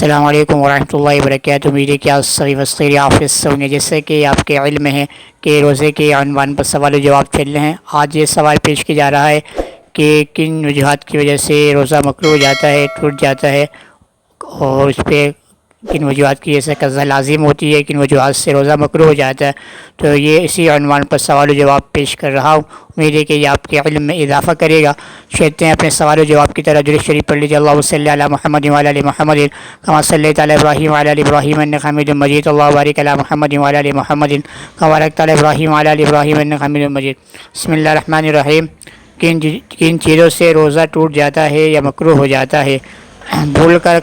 السلام علیکم ورحمۃ اللہ وبرکاتہ۔ امید ہے کہ آپ صحیح وصحیح آفس سے ہوں گے۔ جیسے کہ آپ کے علم ہے کہ روزے کے عنوان پر سوال و جواب چل رہے ہیں۔ آج یہ سوال پیش کیا جا رہا ہے کہ کن وجوہات کی وجہ سے روزہ مکروہ ہو جاتا ہے، ٹوٹ جاتا ہے، اور اس پہ کن وجوہات کی وجہ سے قضا لازم ہوتی ہے، کن وجوہات سے روزہ مکروہ ہو جاتا ہے۔ تو یہ اسی عنوان پر سوال و جواب پیش کر رہا ہوں۔ امید ہے کہ یہ آپ کے علم میں اضافہ کرے گا۔ چلتے ہیں اپنے سوال و جواب کی طرح۔ درود شریف پڑھ لیجیے۔ اللہم صلی علی محمد وعلی ال محمد کما صلیت علی ابراہیم وعلی ال ابراہیم انک حمید مجید۔ اللہم بارک علی محمد وعلی ال محمد کما بارکت علی ابراہیم وعلی ال ابراہیم انک حمید مجید۔ بسم اللہ الرحمن الرحیم۔ کن چیزوں سے روزہ ٹوٹ جاتا ہے یا مکروہ ہو جاتا ہے؟ بھول کر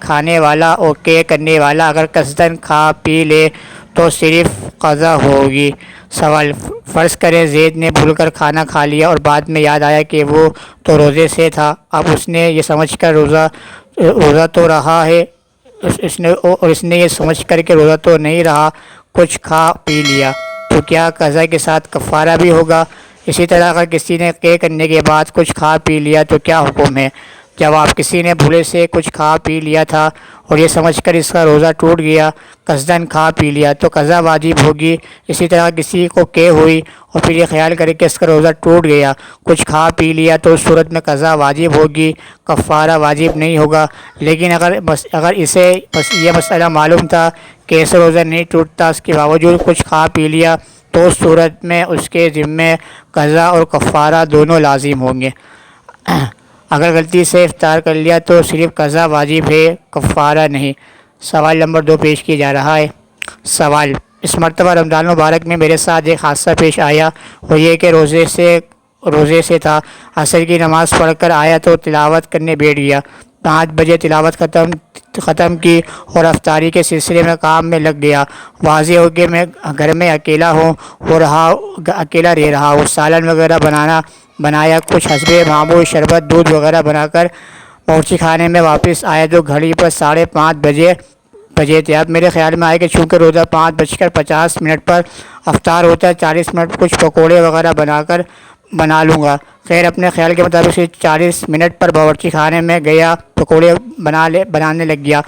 کھانے والا اور کے کرنے والا اگر قصدن کھا پی لے تو صرف قضا ہوگی۔ سوال: فرض کریں زید نے بھول کر کھانا کھا لیا اور بعد میں یاد آیا کہ وہ تو روزے سے تھا۔ اب اس نے یہ سمجھ کر روزہ تو رہا ہے، اس نے یہ سمجھ کر کہ روزہ تو نہیں رہا، کچھ کھا پی لیا، تو کیا قضا کے ساتھ کفارہ بھی ہوگا؟ اسی طرح اگر کسی نے قے کرنے کے بعد کچھ کھا پی لیا تو کیا حکم ہے؟ جواب: کسی نے بھولے سے کچھ کھا پی لیا تھا اور یہ سمجھ کر اس کا روزہ ٹوٹ گیا، قصدن کھا پی لیا، تو قضا واجب ہوگی۔ اسی طرح کسی کو قے ہوئی اور پھر یہ خیال کرے کہ اس کا روزہ ٹوٹ گیا، کچھ کھا پی لیا، تو اس صورت میں قضا واجب ہوگی، کفارہ واجب نہیں ہوگا۔ لیکن اگر اسے یہ مسئلہ معلوم تھا کہ ایسے روزہ نہیں ٹوٹتا، اس کے باوجود کچھ کھا پی لیا، تو اس صورت میں اس کے ذمے قضا اور کفارہ دونوں لازم ہوں گے۔ اگر غلطی سے افطار کر لیا تو صرف قضا واجب ہے، کفارہ نہیں۔ سوال نمبر 2 پیش کیا جا رہا ہے۔ سوال: اس مرتبہ رمضان مبارک میں میرے ساتھ ایک حادثہ پیش آیا، وہ یہ کہ روزے سے تھا، عصر کی نماز پڑھ کر آیا تو تلاوت کرنے بیٹھ گیا۔ 5 بجے تلاوت ختم کی اور افطاری کے سلسلے میں کام میں لگ گیا۔ واضح ہو کہ میں گھر میں اکیلا رہ رہا ہوں۔ سالن وغیرہ بنایا، کچھ حسب معمول شربت دودھ وغیرہ بنا کر باورچی خانے میں واپس آیا تو گھڑی پر 5:30 بجے تھے۔ اب میرے خیال میں آیا کہ چونکہ روزہ 5:50 پر افطار ہوتا ہے، 40 منٹ کچھ پکوڑے وغیرہ بنا لوں گا۔ خیر اپنے خیال کے مطابق 40 منٹ پر باورچی خانے میں گیا، پکوڑے بنانے لگ گیا۔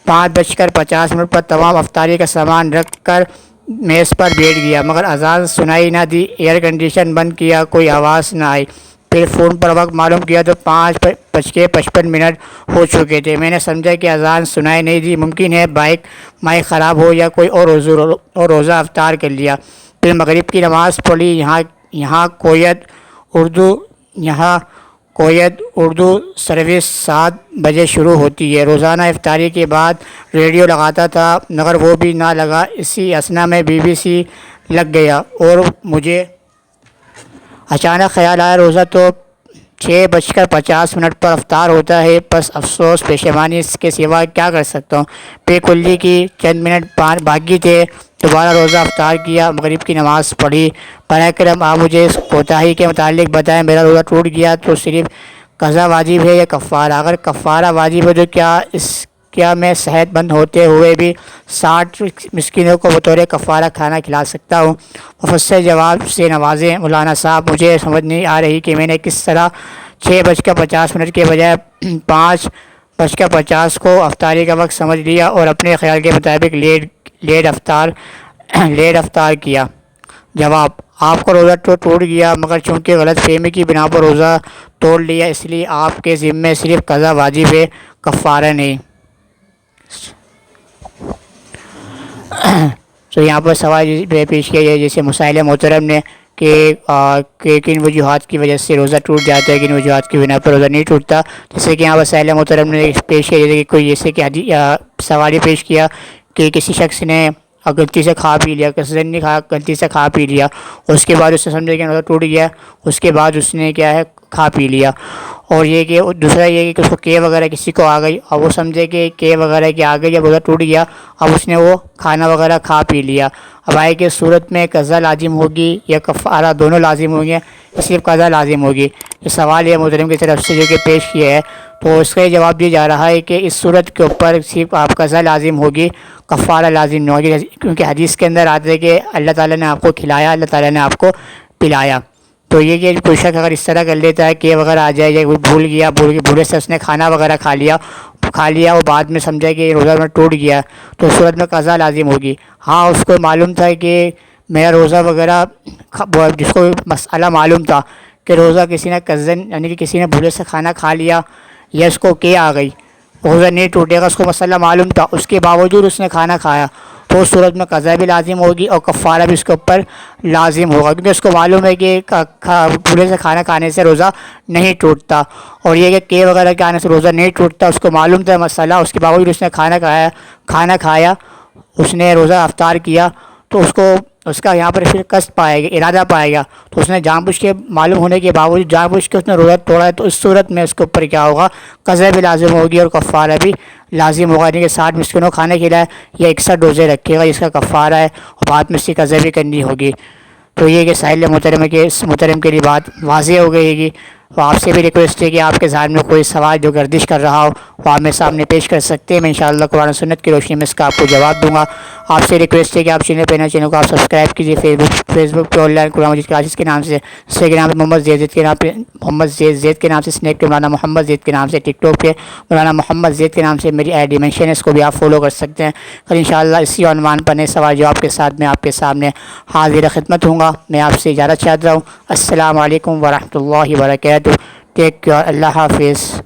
5:50 پر تمام افطاری کا سامان رکھ کر میز پر بیٹھ گیا، مگر اذان سنائی نہ دی۔ ایئر کنڈیشن بند کیا، کوئی آواز نہ آئی۔ پھر فون پر وقت معلوم کیا تو 5:55 ہو چکے تھے۔ میں نے سمجھا کہ اذان سنائی نہیں دی، ممکن ہے مائک خراب ہو یا کوئی اور روزہ افطار کر لیا۔ پھر مغرب کی نماز پڑھی۔ یہاں کویت اردو سروس 7 بجے شروع ہوتی ہے۔ روزانہ افطاری کے بعد ریڈیو لگاتا تھا، مگر وہ بھی نہ لگا۔ اسی اثنا میں BBC لگ گیا اور مجھے اچانک خیال آیا روزہ تو 6:50 پر افطار ہوتا ہے، بس افسوس پشیمانی، اس کے سوا کیا کر سکتا ہوں۔ پھر کلی کی چند منٹ باقی تھے، دوبارہ روزہ افطار کیا، مغرب کی نماز پڑھی۔ براہ کرم آپ مجھے اس کوتاہی کے متعلق بتائیں، میرا روزہ ٹوٹ گیا تو صرف قضا واجب ہے یا کفارہ؟ اگر کفارہ واجب ہے تو کیا میں صحت مند ہوتے ہوئے بھی 60 مسکینوں کو بطور کفارہ کھانا کھلا سکتا ہوں؟ مفصل جواب سے نوازیں مولانا صاحب۔ مجھے سمجھ نہیں آ رہی کہ میں نے کس طرح 6:50 کے بجائے 5:50 کو افطاری کا وقت سمجھ لیا اور اپنے خیال کے مطابق لیٹ افطار کیا۔ جواب: آپ کا روزہ تو ٹوٹ گیا، مگر چونکہ غلط فہمی کی بنا پر روزہ توڑ لیا، اس لیے آپ کے ذمے صرف قضا واجب ہے، کفارہ نہیں۔ تو یہاں پر سوال پیش کیا ہے جیسے مسائل محترم نے کہ کن وجوہات کی وجہ سے روزہ ٹوٹ جاتا ہے، کن وجوہات کی بنا پر روزہ نہیں ٹوٹتا۔ جیسے کہ یہاں پر مسائل محترم نے پیش کیا، جیسے کہ سوال یہ پیش کیا کہ کسی شخص نے غلطی سے کھا پی لیا، قصدن نہیں کھایا، غلطی سے کھا پی لیا، اس کے بعد اس نے سمجھا کہ روزہ ٹوٹ گیا، اس کے بعد اس نے کیا ہے کھا پی لیا۔ اور یہ کہ دوسرا یہ کہ اس کو قے وغیرہ کسی کو آ گئی، اب وہ سمجھے کہ قے وغیرہ کی آ گئی، جب روزہ ٹوٹ گیا، اب اس نے وہ کھانا وغیرہ کھا پی لیا۔ اب آئے کہ صورت میں قضا لازم ہوگی یا کفارہ دونوں لازم ہوں گے، صرف قضا لازم ہوگی؟ یہ سوال ہے محترم کی طرف سے جو کہ پیش کیا ہے، تو اس کا جواب دیا جا رہا ہے کہ اس صورت کے اوپر صرف آپ قضا لازم ہوگی، کفارہ لازم نہیں ہوگی، کیونکہ حدیث کے اندر آتا ہے کہ اللہ تعالیٰ نے آپ کو کھلایا، اللہ تعالیٰ نے آپ کو پلایا۔ تو یہ کہ کوئی شخص اگر اس طرح کر لیتا ہے کہ وغیرہ آ جائے یا کوئی بھول گیا، بھولے سے اس نے کھانا وغیرہ کھا لیا، کھا لیا اور بعد میں سمجھا کہ روزہ میں ٹوٹ گیا تو اس صورت میں قضا لازم ہوگی۔ ہاں اس کو معلوم تھا کہ میرا روزہ وغیرہ، جس کو مسئلہ معلوم تھا کہ روزہ کسی نے کزن یعنی کہ کسی نے بھولے سے کھانا کھا لیا یا اس کو کہ آ گئی، روزہ نہیں ٹوٹے گا، اس کو مسئلہ معلوم تھا، اس کے باوجود اس نے کھانا کھایا تو اس صورت میں قضا بھی لازم ہوگی اور کفارہ بھی اس کے اوپر لازم ہوگا، کیونکہ اس کو معلوم ہے کہ بھولے سے کھانا کھانے سے روزہ نہیں ٹوٹتا، اور یہ کہ وغیرہ کے آنے سے روزہ نہیں ٹوٹتا، اس کو معلوم تھا مسئلہ، اس کے باوجود اس نے کھانا کھایا، اس نے روزہ افطار کیا، تو اس کا یہاں پر پھر قصد پائے گا، ارادہ پائے گا، تو اس نے جان بوجھ کے معلوم ہونے کے باوجود جان بوجھ کے اس نے روزہ توڑا ہے، تو اس صورت میں اس کے اوپر کیا ہوگا، قضا بھی لازم ہوگی اور کفارہ بھی لازم ہوگا، یعنی کہ 60 مسکینوں کھانا کھلائے یا 61 روزے رکھے گا جس کا کفارہ ہے، اور بعد میں اس کی قضا بھی کرنی ہوگی۔ تو یہ کہ ساحل محترم کے لیے بات واضح ہو گئی گی۔ تو آپ سے بھی ریکویسٹ ہے کہ آپ کے ذہن میں کوئی سوال جو گردش کر رہا ہو وہ آپ میرے سامنے پیش کر سکتے ہیں، میں انشاءاللہ قرآن و سنت کی روشنی میں اس کا آپ کو جواب دوں گا۔ آپ سے ریکویسٹ ہے کہ آپ چینل کو آپ سبسکرائب کیجیے، فیس بک پہ on line Quran Majeed classes کے نام سے، انسٹاگرام پہ محمد زید کے نام سے، اسنیپ پہ مولانا محمد زید کے نام سے، ٹک ٹاک پہ مولانا محمد زید کے نام سے میری آئی ڈی مینشن ہے، اس کو بھی آپ فالو کر سکتے ہیں۔ کل انشاءاللہ اسی عنوان پر نئے سوال جواب کے ساتھ میں آپ کے سامنے حاضر خدمت ہوں گا۔ میں آپ سے اجازت چاہتا ہوں۔ السلام علیکم ورحمۃ اللہ وبرکاتہ۔ ٹیک کیئر، اللہ حافظ۔